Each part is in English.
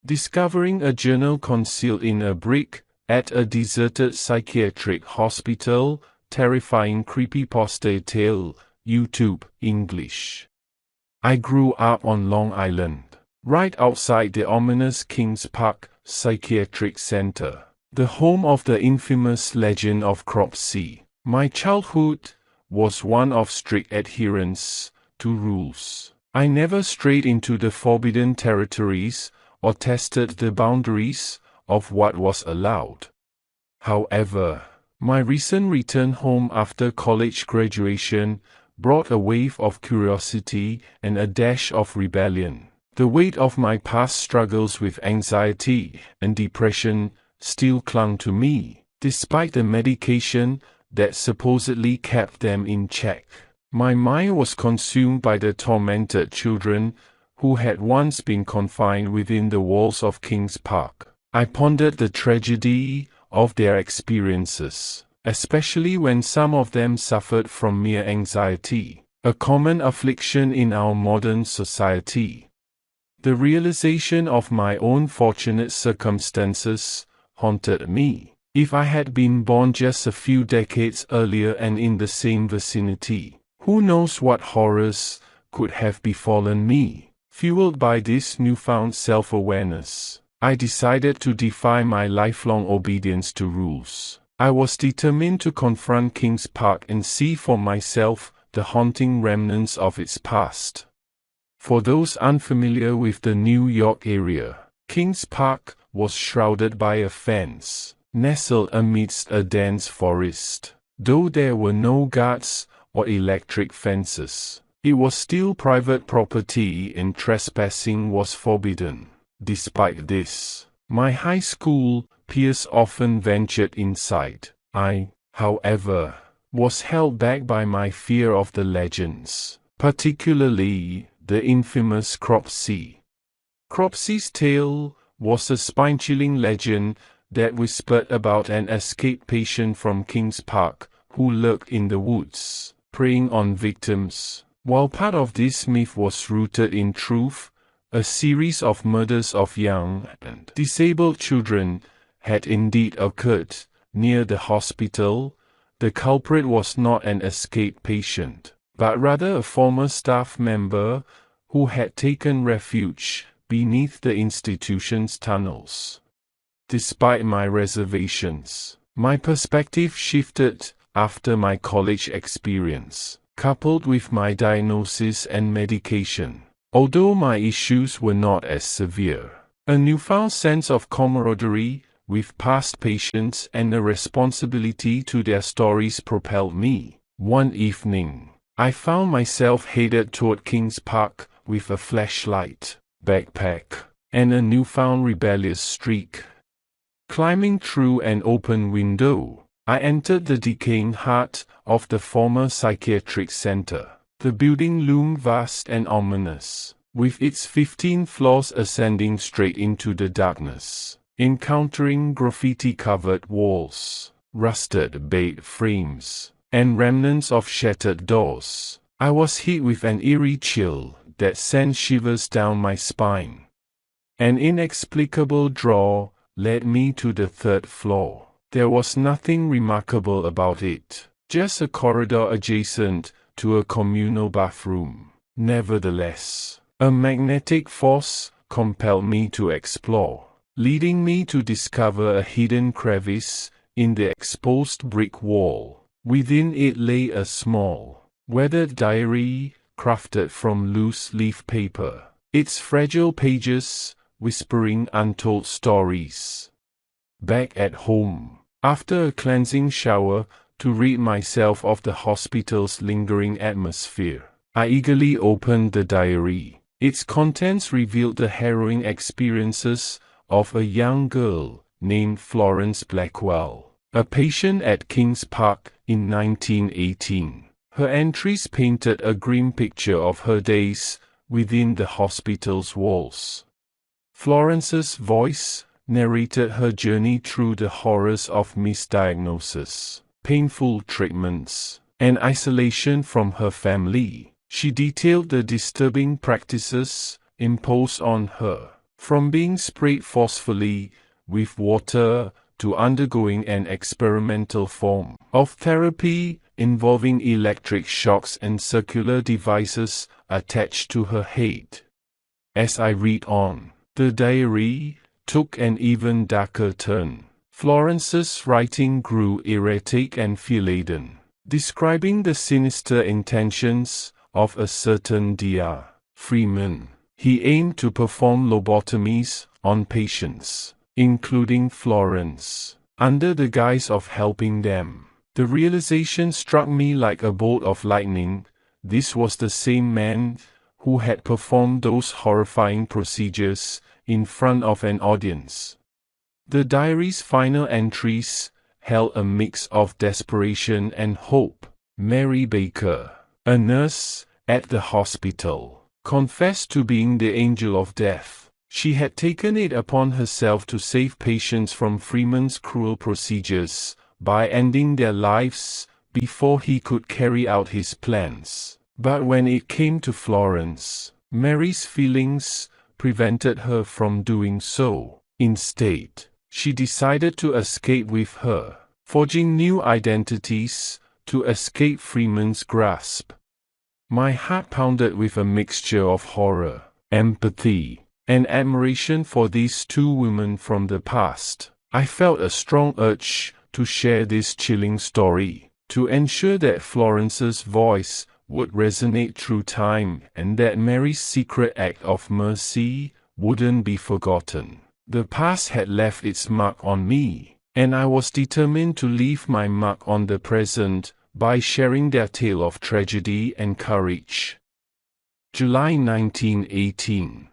Discovering a journal concealed in a brick at a deserted psychiatric hospital, terrifying creepypasta tale, YouTube, English. I grew up on Long Island, right outside the ominous Kings Park Psychiatric Center, the home of the infamous legend of Cropsey. My childhood was one of strict adherence to rules. I never strayed into the forbidden territories or tested the boundaries of what was allowed. However, my recent return home after college graduation brought a wave of curiosity and a dash of rebellion. The weight of my past struggles with anxiety and depression still clung to me, despite the medication that supposedly kept them in check. My mind was consumed by the tormented children who had once been confined within the walls of Kings Park. I pondered the tragedy of their experiences, especially when some of them suffered from mere anxiety, a common affliction in our modern society. The realization of my own fortunate circumstances haunted me. If I had been born just a few decades earlier and in the same vicinity, who knows what horrors could have befallen me? Fueled by this newfound self-awareness, I decided to defy my lifelong obedience to rules. I was determined to confront Kings Park and see for myself the haunting remnants of its past. For those unfamiliar with the New York area, Kings Park was shrouded by a fence, nestled amidst a dense forest. Though there were no guards or electric fences, it was still private property and trespassing was forbidden. Despite this, my high school peers often ventured inside. I, however, was held back by my fear of the legends, particularly the infamous Cropsey. Cropsey's tale was a spine-chilling legend that whispered about an escaped patient from Kings Park who lurked in the woods, preying on victims. While part of this myth was rooted in truth, a series of murders of young and disabled children had indeed occurred near the hospital. The culprit was not an escaped patient, but rather a former staff member who had taken refuge beneath the institution's tunnels. Despite my reservations, my perspective shifted after my college experience, coupled with my diagnosis and medication. Although my issues were not as severe, a newfound sense of camaraderie with past patients and a responsibility to their stories propelled me. One evening, I found myself headed toward Kings Park with a flashlight, backpack, and a newfound rebellious streak. Climbing through an open window, I entered the decaying heart of the former psychiatric center. The building loomed vast and ominous, with its 15 floors ascending straight into the darkness. Encountering graffiti-covered walls, rusted bed frames, and remnants of shattered doors, I was hit with an eerie chill that sent shivers down my spine. An inexplicable draw led me to the 3rd floor. There was nothing remarkable about it, just a corridor adjacent to a communal bathroom. Nevertheless, a magnetic force compelled me to explore, leading me to discover a hidden crevice in the exposed brick wall. Within it lay a small, weathered diary crafted from loose-leaf paper, its fragile pages whispering untold stories. Back at home, after a cleansing shower to rid myself of the hospital's lingering atmosphere, I eagerly opened the diary. Its contents revealed the harrowing experiences of a young girl named Florence Blackwell, a patient at Kings Park in 1918. Her entries painted a grim picture of her days within the hospital's walls. Florence's voice narrated her journey through the horrors of misdiagnosis, painful treatments, and isolation from her family. She detailed the disturbing practices imposed on her, From being sprayed forcefully with water to undergoing an experimental form of therapy involving electric shocks and circular devices attached to her head. As I read on, the diary took an even darker turn. Florence's writing grew erratic and fear-laden, describing the sinister intentions of a certain Dr. Freeman. He aimed to perform lobotomies on patients, including Florence, under the guise of helping them. The realization struck me like a bolt of lightning. This was the same man who had performed those horrifying procedures in front of an audience. The diary's final entries held a mix of desperation and hope. Mary Baker, a nurse at the hospital, confessed to being the angel of death. She had taken it upon herself to save patients from Freeman's cruel procedures by ending their lives before he could carry out his plans. But when it came to Florence, Mary's feelings prevented her from doing so. Instead, she decided to escape with her, forging new identities to escape Freeman's grasp. My heart pounded with a mixture of horror, empathy, and admiration for these two women from the past. I felt a strong urge to share this chilling story, to ensure that Florence's voice would resonate through time and that Mary's secret act of mercy wouldn't be forgotten. The past had left its mark on me, and I was determined to leave my mark on the present by sharing their tale of tragedy and courage. July 1918.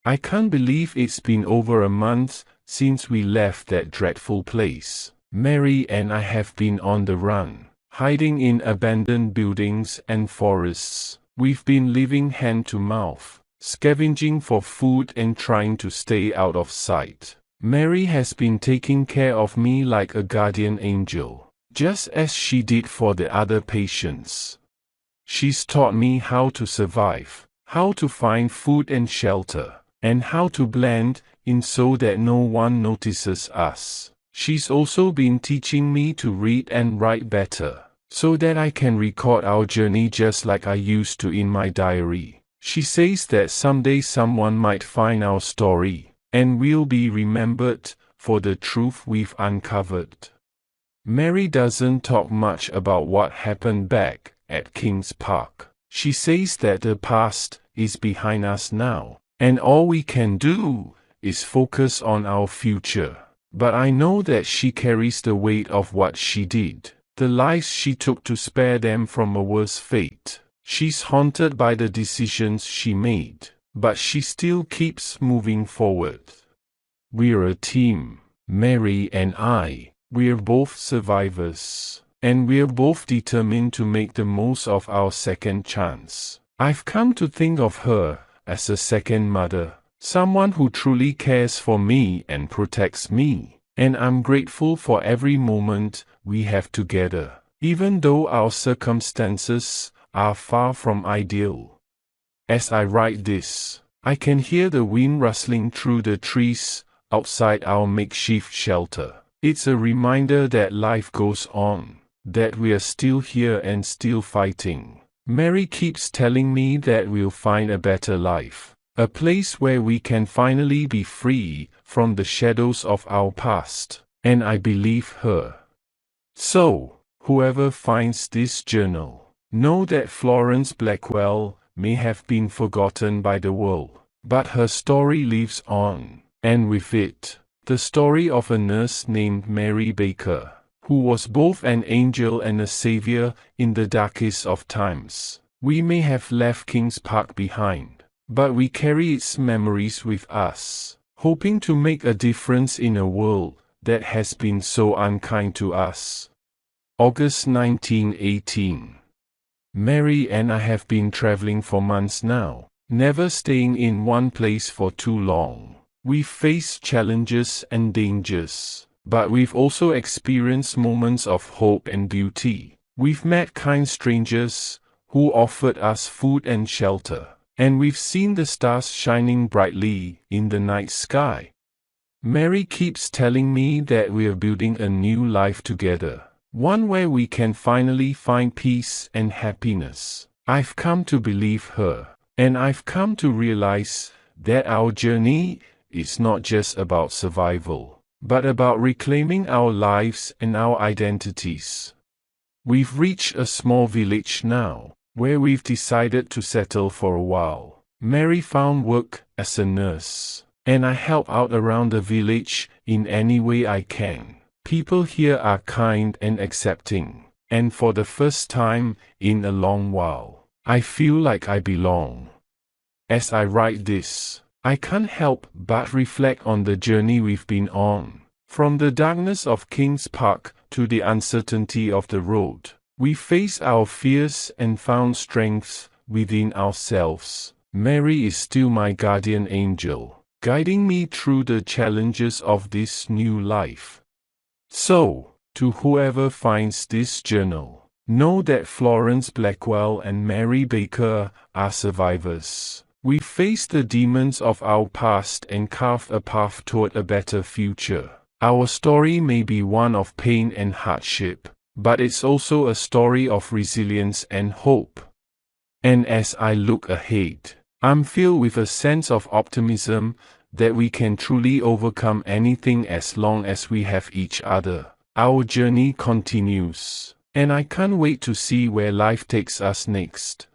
I can't believe it's been over a month since we left that dreadful place. Mary and I have been on the run, hiding in abandoned buildings and forests. We've been living hand to mouth, scavenging for food and trying to stay out of sight. Mary has been taking care of me like a guardian angel, just as she did for the other patients. She's taught me how to survive, how to find food and shelter, and how to blend in so that no one notices us. She's also been teaching me to read and write better, so that I can record our journey just like I used to in my diary. She says that someday someone might find our story, and we'll be remembered for the truth we've uncovered. Mary doesn't talk much about what happened back at Kings Park. She says that the past is behind us now, and all we can do is focus on our future. But I know that she carries the weight of what she did, the lives she took to spare them from a worse fate. She's haunted by the decisions she made, but she still keeps moving forward. We're a team, Mary and I. We're both survivors, and we're both determined to make the most of our second chance. I've come to think of her as a second mother, someone who truly cares for me and protects me, and I'm grateful for every moment we have together, even though our circumstances are far from ideal. As I write this, I can hear the wind rustling through the trees outside our makeshift shelter. It's a reminder that life goes on, that we are still here and still fighting. Mary keeps telling me that we'll find a better life, a place where we can finally be free from the shadows of our past, and I believe her. So, whoever finds this journal, know that Florence Blackwell may have been forgotten by the world, but her story lives on, and with it, the story of a nurse named Mary Baker, who was both an angel and a savior in the darkest of times. We may have left Kings Park behind, but we carry its memories with us, hoping to make a difference in a world that has been so unkind to us. August 1918. Mary and I have been traveling for months now, never staying in one place for too long. We've faced challenges and dangers, but we've also experienced moments of hope and beauty. We've met kind strangers who offered us food and shelter, And we've seen the stars shining brightly in the night sky. Mary keeps telling me that we're building a new life together, one where we can finally find peace and happiness. I've come to believe her, and I've come to realize that our journey is not just about survival, but about reclaiming our lives and our identities. We've reached a small village now, where we've decided to settle for a while. Mary found work as a nurse, and I help out around the village in any way I can. People here are kind and accepting, and for the first time in a long while, I feel like I belong. As I write this, I can't help but reflect on the journey we've been on. From the darkness of King's Park to the uncertainty of the road, we faced our fears and found strength within ourselves. Mary is still my guardian angel, guiding me through the challenges of this new life. So, to whoever finds this journal, know that Florence Blackwell and Mary Baker are survivors. We faced the demons of our past and carved a path toward a better future. Our story may be one of pain and hardship, but it's also a story of resilience and hope. And as I look ahead, I'm filled with a sense of optimism that we can truly overcome anything as long as we have each other. Our journey continues, and I can't wait to see where life takes us next.